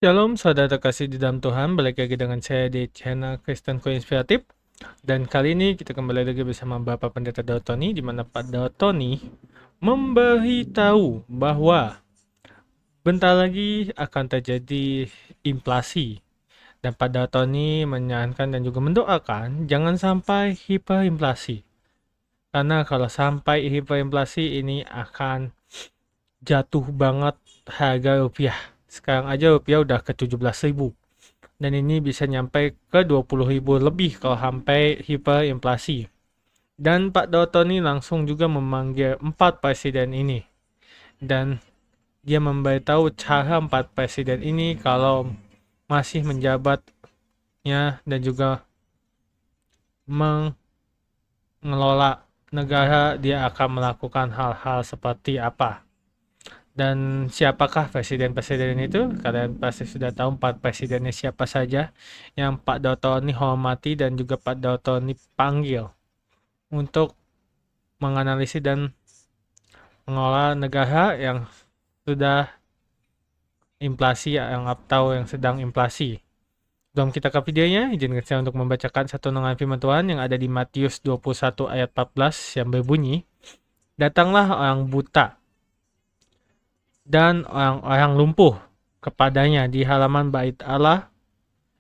Shalom saudara terkasih di dalam Tuhan, balik lagi dengan saya di channel Kristenku Inspiratif. Dan kali ini kita kembali lagi bersama Bapak Pendeta Daud Tony, di mana Pak Daud Tony memberitahu bahwa bentar lagi akan terjadi inflasi. Dan Pak Daud Tony menyarankan dan juga mendoakan jangan sampai hiperinflasi. Karena kalau sampai hiperinflasi ini akan jatuh banget harga rupiah. Sekarang aja rupiah udah ke 17.000. Dan ini bisa nyampe ke 20.000 lebih kalau sampai hiperinflasi. Dan Pak Dotoni langsung juga memanggil 4 presiden ini. Dan dia memberitahu cara 4 presiden ini kalau masih menjabatnya dan juga mengelola negara, dia akan melakukan hal-hal seperti apa. Dan siapakah presiden-presiden itu? Kalian pasti sudah tahu 4 presidennya siapa saja yang Pak Dotoni hormati dan juga Pak Dotoni panggil untuk menganalisis dan mengelola negara yang sudah inflasi yang atau yang sedang inflasi. Sebelum kita ke videonya, izinkan saya untuk membacakan satu renungan firman Tuhan yang ada di Matius 21 ayat 14 yang berbunyi, "Datanglah orang buta dan orang-orang lumpuh kepadanya di halaman bait Allah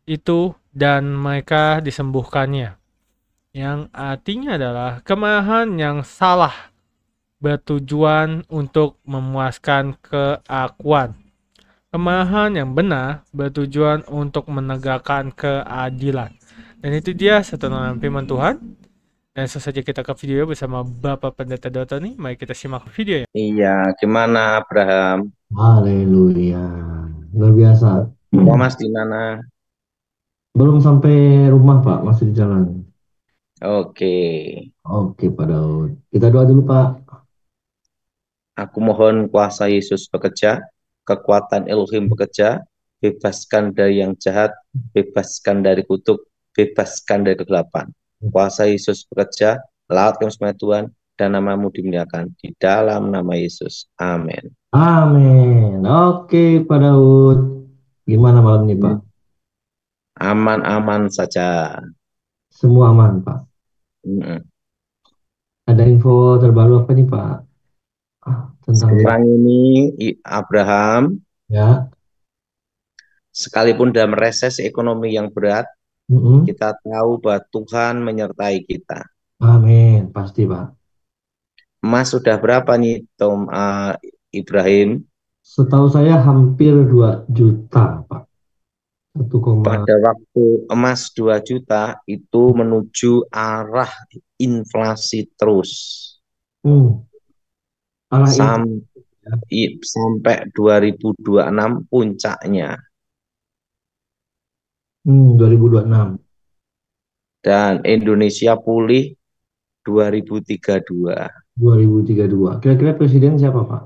itu dan mereka disembuhkannya." Yang artinya adalah kemarahan yang salah bertujuan untuk memuaskan keakuan. Kemarahan yang benar bertujuan untuk menegakkan keadilan. Dan itu dia satu renungan firman Tuhan. Dan langsung saja kita ke video bersama Bapak Pendeta Doto nih. Mari kita simak videonya. Iya, gimana Abraham? Haleluya. Luar biasa. Ya, Mas di mana? Belum sampai rumah, Pak. Masih di jalan. Oke, Oke, Pak Daud. Kita doa dulu, Pak. aku mohon kuasa Yesus bekerja, kekuatan Elohim bekerja, bebaskan dari yang jahat, bebaskan dari kutuk, bebaskan dari kegelapan. Kuasa Yesus bekerja, laut kami semua Tuhan, dan namamu dimuliakan di dalam nama Yesus. Amin. Amin. Oke, Pak Daud. Gimana malam ini, Pak? Aman-aman saja. Semua aman, Pak. Mm-mm. Ada info terbaru apa nih, Pak? Tentang Sekarang ini Abraham, ya. sekalipun dalam resesi ekonomi yang berat, Mm-mm. kita tahu bahwa Tuhan menyertai kita. Amin. Pasti, Pak. Emas sudah berapa nih, Ibrahim? Setahu saya hampir 2 juta, Pak. 1, Pada waktu emas 2 juta itu menuju arah inflasi terus. hmm, arah info. Sam- Sampai 2026 puncaknya. 2026. Dan Indonesia pulih 2032. 2032. Kira-kira presiden siapa, Pak?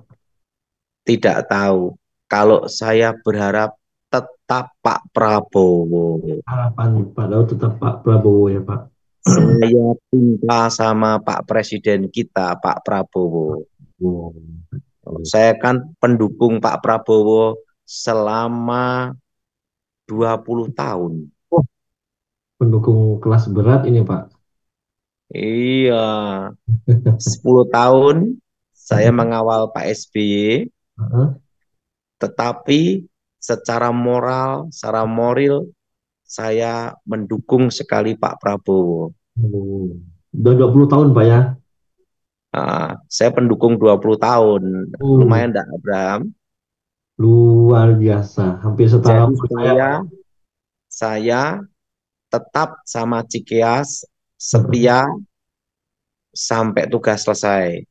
Tidak tahu. Kalau saya berharap tetap Pak Prabowo. Harapan Pak Daud tetap Pak Prabowo ya, Pak. Saya cinta sama Pak Presiden kita, Pak Prabowo. Oh, Saya kan pendukung Pak Prabowo selama 20 tahun. pendukung kelas berat ini, Pak. Iya, 10 tahun saya mengawal Pak SBY, Heeh. tetapi secara moral, secara moral, saya mendukung sekali Pak Prabowo. Oh. Udah 20 tahun, Pak ya. Saya pendukung 20 tahun. Oh, Lumayan enggak, Abraham? luar biasa. Hampir setara Jadi umur saya, Pak. saya tetap sama Cikeas, Heeh. setia sampai tugas selesai.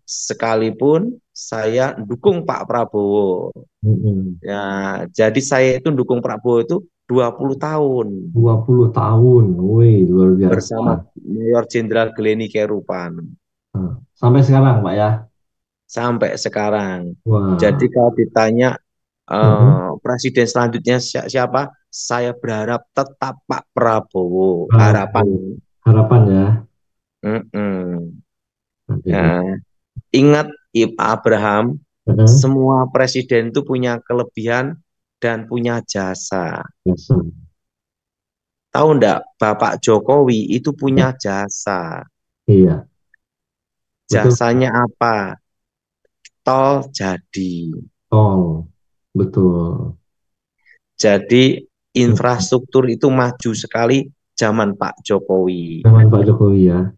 Sekalipun saya dukung Pak Prabowo. Heeh. Ya, jadi saya itu dukung Prabowo itu 20 tahun 20 tahun. Wih, luar biasa. bersama Mayor Jenderal Glenny Kerupan Sampai sekarang, Pak ya. sampai sekarang. Jadi Wah. kalau ditanya Heeh. presiden selanjutnya siapa? Saya berharap tetap Pak Prabowo. Harapan. Prabowo. Harapan ya. Mm-mm. Nanti dulu. Ya, ingat Abraham, Heeh. semua presiden itu punya kelebihan dan punya jasa. Biasa. Tahu enggak, Bapak Jokowi itu Ya, punya jasa. iya, betul. Jasanya apa? Tol jadi. Oh, betul. Jadi infrastruktur itu maju sekali zaman Pak Jokowi. Zaman Pak Jokowi ya.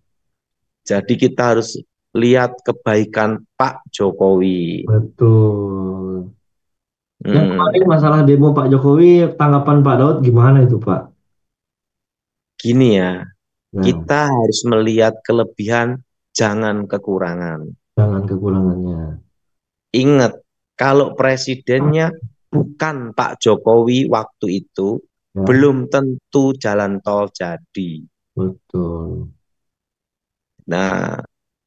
Jadi kita harus lihat kebaikan Pak Jokowi. Betul. Yang Hmm, kemarin masalah demo Pak Jokowi, tanggapan Pak Daud gimana itu Pak? gini ya, Nah, kita harus melihat kelebihan, jangan kekurangan. jangan kekurangannya. Ingat, kalau presidennya bukan Pak Jokowi waktu itu, Ya, belum tentu jalan tol jadi. betul. Nah,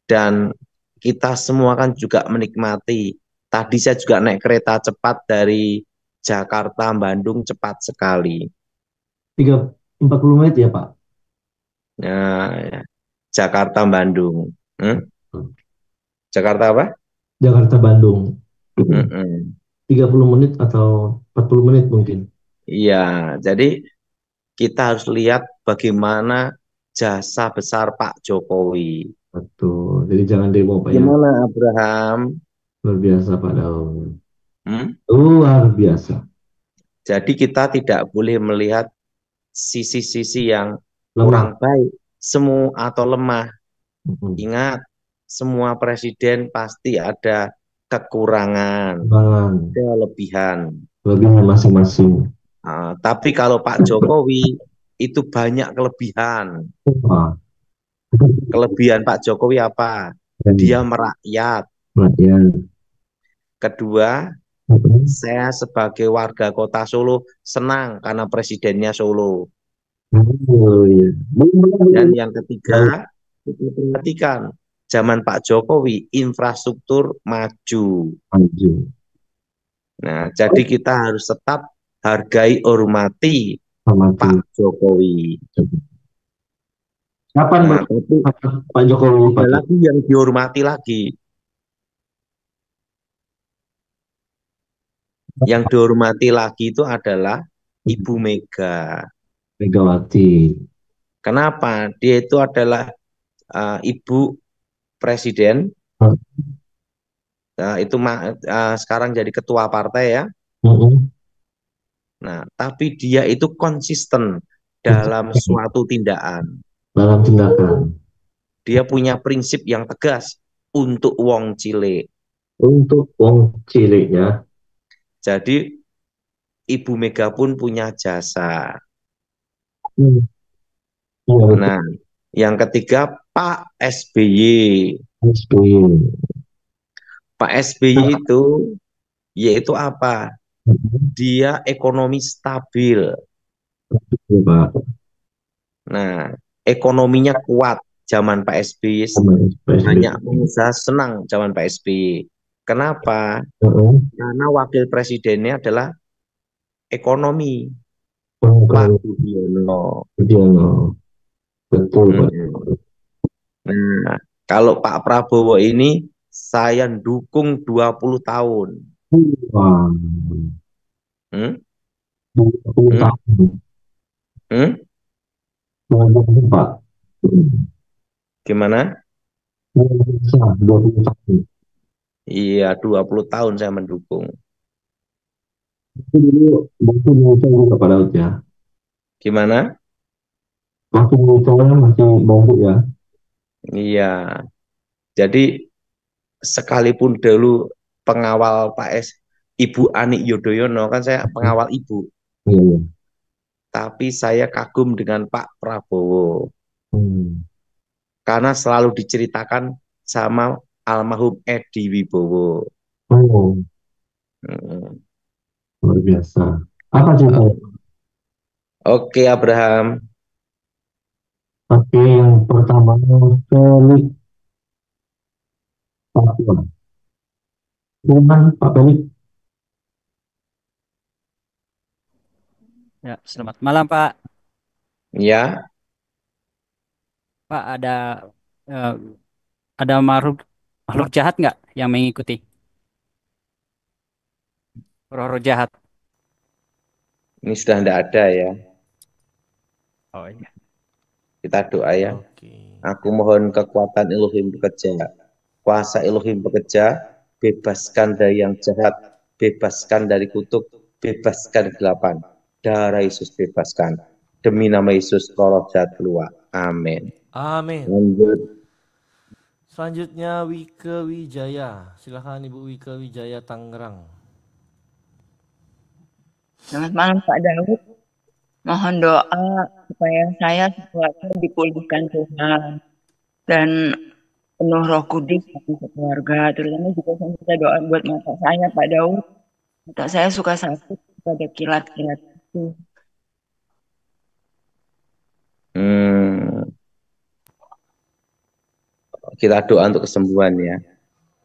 dan kita semua kan juga menikmati. Tadi saya juga naik kereta cepat dari Jakarta, Bandung cepat sekali. 40 menit ya Pak? Nah, ya. Jakarta, Bandung. Jakarta apa? Jakarta Bandung. Mm-mm. 30 menit atau 40 menit mungkin. Iya, jadi kita harus lihat bagaimana jasa besar Pak Jokowi. Betul. Jadi jangan demo Pak ya. Gimana Abraham? Luar biasa Pak Daud. Hmm? Luar biasa. Jadi kita tidak boleh melihat sisi-sisi yang Lemah. kurang baik, semu atau lemah. Mm-mm. Ingat, semua presiden pasti ada kekurangan, Kembangan. kelebihan. Lebihnya masing-masing. Tapi kalau Pak Jokowi itu banyak kelebihan. Wah, Kelebihan Pak Jokowi apa? Dia keren. merakyat. Rakyat. Kedua, Mm-mm. saya sebagai warga kota Solo senang karena presidennya Solo. Oh, iya. Dan yang ketiga, kita perhatikan, zaman Pak Jokowi infrastruktur maju. Maju. Nah, jadi kita harus tetap hargai, hormati Maju. Pak Jokowi. Kapan Nah, tapi Pak Jokowi ada pakai? lagi yang dihormati lagi. Yang dihormati lagi itu adalah Ibu Mega. Megawati. Kenapa? Dia itu adalah ibu presiden, itu sekarang jadi ketua partai ya. Mm-mm. Nah, tapi dia itu konsisten dalam suatu tindakan. Dalam tindakan. Dia punya prinsip yang tegas untuk wong cilik. Untuk wong cilik ya. Jadi Ibu Mega pun punya jasa. Hmm. Iya betul. Nah, yang ketiga Pak SBY. SBY. Pak SBY itu yaitu apa? Mm-mm. Dia ekonomi stabil. Iya, Pak. Nah, ekonominya kuat zaman Pak SBY. Sama Banyak SBY. pengusaha senang zaman Pak SBY. Kenapa? Mm-mm. Karena wakil presidennya adalah ekonomi, Pak Kalau Budiono. Budiono. Betul, Pak. Mm-mm. Nah, kalau Pak Prabowo ini saya dukung 20 tahun. Wah, Hmm? 20 Hmm? tahun. Hmm? 20, Pak. Gimana? Luar biasa, 20 tahun. Iya, 20 tahun saya mendukung. Itu dulu waktu militer juga Pak Daud ya. Gimana? Waktu militernya masih bau ya. Iya. Jadi sekalipun dulu pengawal Pak Ibu Ani Yudhoyono, kan saya pengawal ibu, Iya, iya. tapi saya kagum dengan Pak Prabowo Hmm. karena selalu diceritakan sama almarhum Edi Wibowo. Oh, Hmm. luar biasa. Apa ceritanya? Oke Abraham, Oke, yang pertama Felix Papua. Bukan Pak Felix. Ya, selamat malam Pak. ya Pak eh, ada makhluk makhluk jahat nggak yang mengikuti roh-roh jahat? Ini sudah tidak ada ya. Oh iya. Kita doa ya. Oke. Aku mohon kekuatan Elohim bekerja. Kuasa Elohim bekerja. Bebaskan dari yang jahat. Bebaskan dari kutuk. Bebaskan kegelapan. Darah Yesus bebaskan. Demi nama Yesus, roh jahat keluar. Amin. Amin. Lanjut. Selanjutnya Wike Wijaya. Silakan Ibu Wike Wijaya Tangerang. Selamat malam Pak Daud. Mohon doa supaya saya sekeluarga dipulihkan Tuhan dan penuh Roh Kudus bagi keluarga. Terutama juga saya minta doa buat mata saya Pak Daud. Mata saya suka sakit pada kilat-kilat itu. Kita doa untuk kesembuhan ya.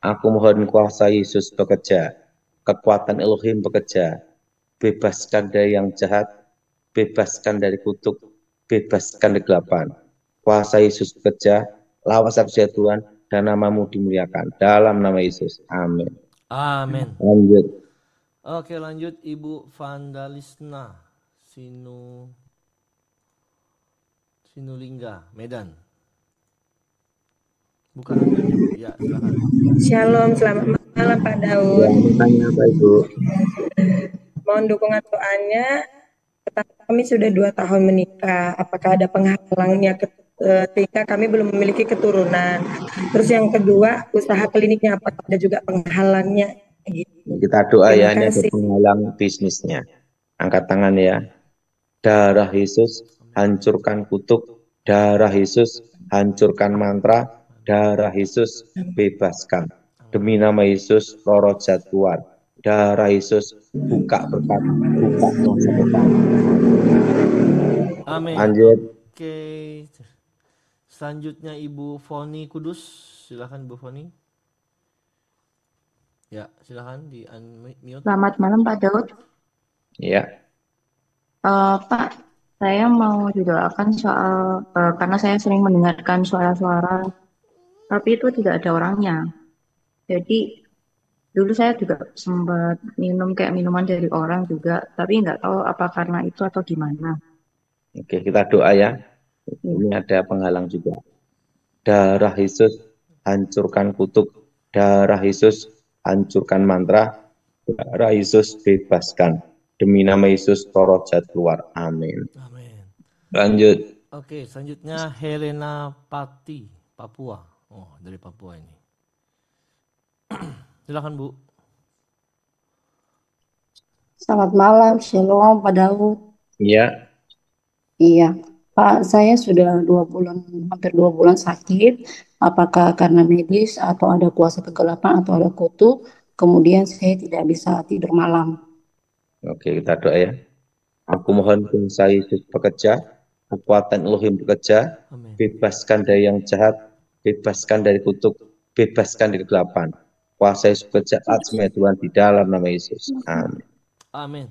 Aku mohon kuasa Yesus bekerja. Kekuatan Elohim bekerja. Bebaskan dari yang jahat. Bebaskan dari kutuk. Bebaskan dari kegelapan. Kuasa Yesus bekerja. Lawas saksi Tuhan. Dan namamu dimuliakan. Dalam nama Yesus. Amin. Amin. Lanjut. Oke, lanjut Ibu Vandalisna Sinulingga, Medan. Bukan namanya, Bu. Ya, silakan. Shalom, selamat malam Pak Daud. Tanya apa Ibu? Mohon dukungan doanya. Kami sudah 2 tahun menikah. Apakah ada penghalangnya ketika kami belum memiliki keturunan? Terus yang kedua, usaha kliniknya apakah ada juga penghalangnya? Gitu. Kita doa ya, ini Terima ada kasih. penghalang bisnisnya. Angkat tangan ya. Darah Yesus hancurkan kutuk. Darah Yesus hancurkan mantra. Darah Yesus bebaskan. Demi nama Yesus, roh jahat keluar. Darah Yesus buka berkat, buka masa depan. Amin. Lanjut. Oke. Selanjutnya Ibu Foni Kudus. Silakan Ibu Foni. Ya, silakan di unmute. Selamat malam Pak Daud. Ya. Pak, saya mau didoakan soal karena saya sering mendengarkan suara-suara, tapi itu tidak ada orangnya. Jadi dulu saya juga sempat minum kayak minuman dari orang juga, tapi nggak tahu apa karena itu atau gimana. Oke, kita doa ya. Ini ada penghalang juga. Darah Yesus hancurkan kutuk. Darah Yesus hancurkan mantra. Darah Yesus bebaskan. Demi nama Yesus, roh jahat keluar. Amin. Amin. Lanjut. Oke, selanjutnya Helena Pati, Papua. Oh, dari Papua ini. Silakan Bu. Selamat malam, Shalom Pak Daud. Iya. Iya, Pak, saya sudah 2 bulan, hampir 2 bulan sakit. Apakah karena medis atau ada kuasa kegelapan atau ada kutuk? Kemudian saya tidak bisa tidur malam. Oke, kita doa ya. Aku mohon kuasa Yesus bekerja, kekuatan Elohim bekerja, Amin. bebaskan dari yang jahat, bebaskan dari kutuk, bebaskan dari kegelapan. Kuasa Yesus bekerja, asma Tuhan di dalam nama Yesus. Amin. Amin.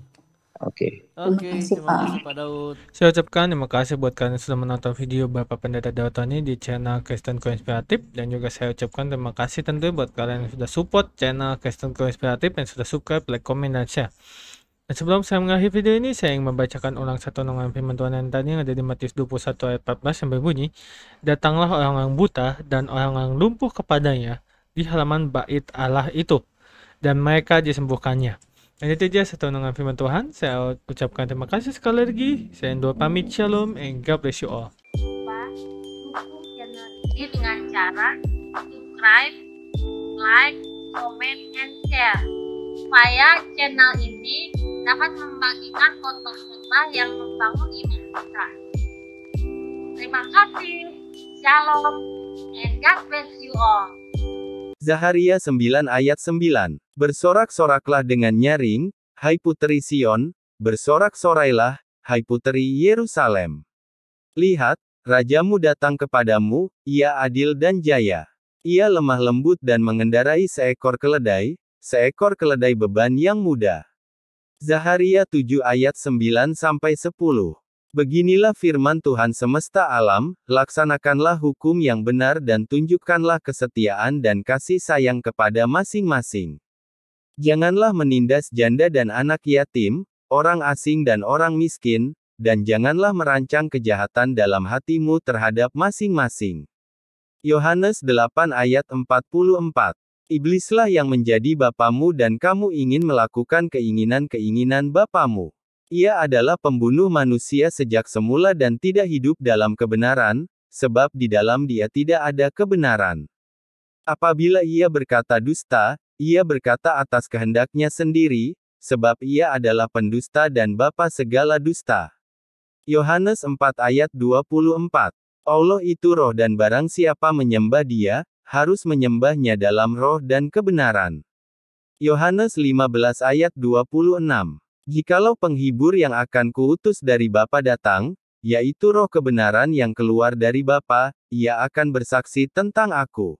Oke. Oke, kasih, terima Pak. kasih Pak Daud. Saya ucapkan terima kasih buat kalian yang sudah menonton video Bapak Pendeta Daud Tony di channel Kristen Konspiratif, dan juga saya ucapkan terima kasih tentu buat kalian yang sudah support channel Kristen Konspiratif dan sudah subscribe, like, komen, dan share. Dan sebelum saya mengakhiri video ini, saya ingin membacakan ulang satu renungan firman Tuhan yang tadi yang ada di Matius 21 ayat 14 yang berbunyi, "Datanglah orang-orang buta dan orang-orang lumpuh kepadanya di halaman bait Allah itu, dan mereka disembuhkannya." Dan itu aja satu renungan firman Tuhan. Saya ucapkan terima kasih sekali lagi. Saya Endo pamit, shalom, and God bless you all. Dukung channel ini dengan cara subscribe, like, comment, and share supaya channel ini dapat membagikan khotbah-khotbah yang membangun iman kita. Terima kasih. Shalom and God bless you all. Zaharia 9 ayat 9. Bersorak-soraklah dengan nyaring, hai puteri Sion, bersorak-sorailah, hai puteri Yerusalem. Lihat, rajamu datang kepadamu, ia adil dan jaya. Ia lemah lembut dan mengendarai seekor keledai beban yang mudah. Zaharia 7 ayat 9-10. Beginilah firman Tuhan semesta alam, laksanakanlah hukum yang benar dan tunjukkanlah kesetiaan dan kasih sayang kepada masing-masing. Janganlah menindas janda dan anak yatim, orang asing dan orang miskin, dan janganlah merancang kejahatan dalam hatimu terhadap masing-masing. Yohanes 8 ayat 44. Iblislah yang menjadi bapamu dan kamu ingin melakukan keinginan-keinginan bapamu. Ia adalah pembunuh manusia sejak semula dan tidak hidup dalam kebenaran, sebab di dalam dia tidak ada kebenaran. Apabila ia berkata dusta, ia berkata atas kehendaknya sendiri, sebab ia adalah pendusta dan bapa segala dusta. Yohanes 4 ayat 24. Allah itu roh dan barang siapa menyembah dia, harus menyembahnya dalam roh dan kebenaran. Yohanes 15 ayat 26. Jikalau penghibur yang akan kuutus dari Bapa datang, yaitu roh kebenaran yang keluar dari Bapa, ia akan bersaksi tentang aku.